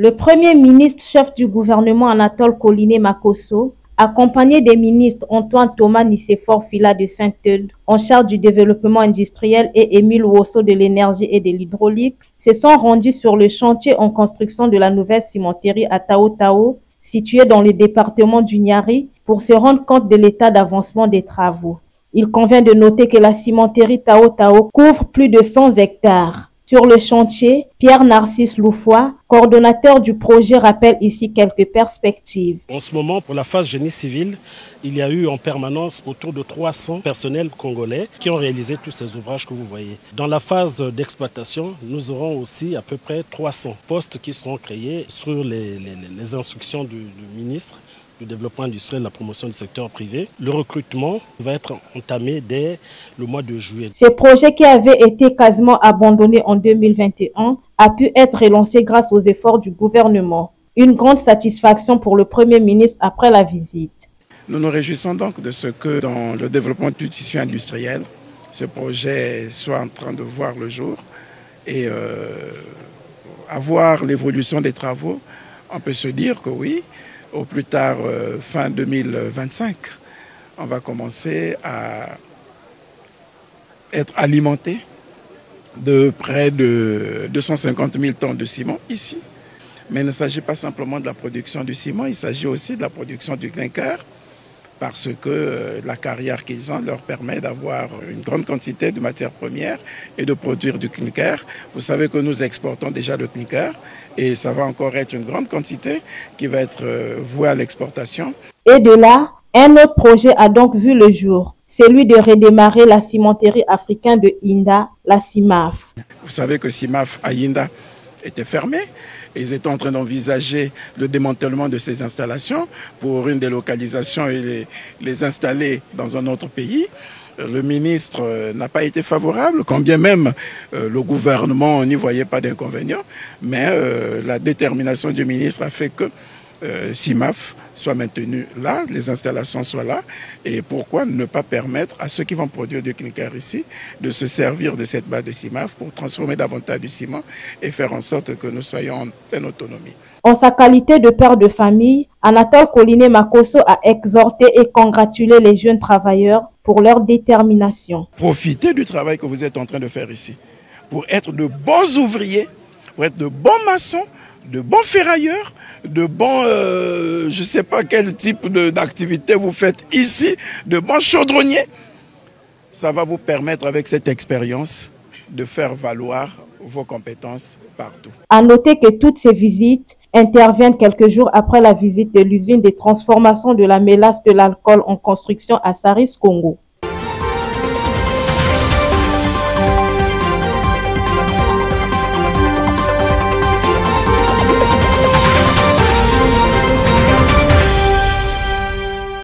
Le Premier ministre chef du gouvernement Anatole Coliné Makosso, accompagné des ministres Antoine Thomas Nicéphore Fila de Saint-Eudes, en charge du développement industriel, et Émile Wosso de l'énergie et de l'hydraulique, se sont rendus sur le chantier en construction de la nouvelle cimenterie à Tao Tao, située dans le département du Niari, pour se rendre compte de l'état d'avancement des travaux. Il convient de noter que la cimenterie Tao Tao couvre plus de 100 hectares. Sur le chantier, Pierre-Narcisse Loufoy, coordonnateur du projet, rappelle ici quelques perspectives. En ce moment, pour la phase génie civil, il y a eu en permanence autour de 300 personnels congolais qui ont réalisé tous ces ouvrages que vous voyez. Dans la phase d'exploitation, nous aurons aussi à peu près 300 postes qui seront créés sur les instructions du ministre du développement industriel et de la promotion du secteur privé. Le recrutement va être entamé dès le mois de juillet. Ce projet, qui avait été quasiment abandonné en 2021, a pu être relancé grâce aux efforts du gouvernement. Une grande satisfaction pour le Premier ministre après la visite. Nous nous réjouissons donc de ce que dans le développement du tissu industriel, ce projet soit en train de voir le jour et à voir l'évolution des travaux, on peut se dire que oui, au plus tard, fin 2025, on va commencer à être alimenté de près de 250 000 tonnes de ciment ici. Mais il ne s'agit pas simplement de la production du ciment, il s'agit aussi de la production du clinker, parce que la carrière qu'ils ont leur permet d'avoir une grande quantité de matières premières et de produire du clinker. Vous savez que nous exportons déjà le clinker et ça va encore être une grande quantité qui va être vouée à l'exportation. Et de là, un autre projet a donc vu le jour, celui de redémarrer la cimenterie africaine de Inda, la CIMAF. Vous savez que CIMAF à Inda était fermée. Ils étaient en train d'envisager le démantèlement de ces installations pour une délocalisation et les installer dans un autre pays. Le ministre n'a pas été favorable, quand bien même le gouvernement n'y voyait pas d'inconvénient, mais la détermination du ministre a fait que CIMAF soit maintenu là, les installations soient là, et pourquoi ne pas permettre à ceux qui vont produire du clinker ici de se servir de cette base de CIMAF pour transformer davantage du ciment et faire en sorte que nous soyons en pleine autonomie. En sa qualité de père de famille, Anatole Coliné Makosso a exhorté et congratulé les jeunes travailleurs pour leur détermination. Profitez du travail que vous êtes en train de faire ici pour être de bons ouvriers, pour être de bons maçons, de bons ferrailleurs, de bons, je ne sais pas quel type d'activité vous faites ici, de bons chaudronniers. Ça va vous permettre avec cette expérience de faire valoir vos compétences partout. À noter que toutes ces visites interviennent quelques jours après la visite de l'usine de transformation de la mélasse de l'alcool en construction à Saris, Congo.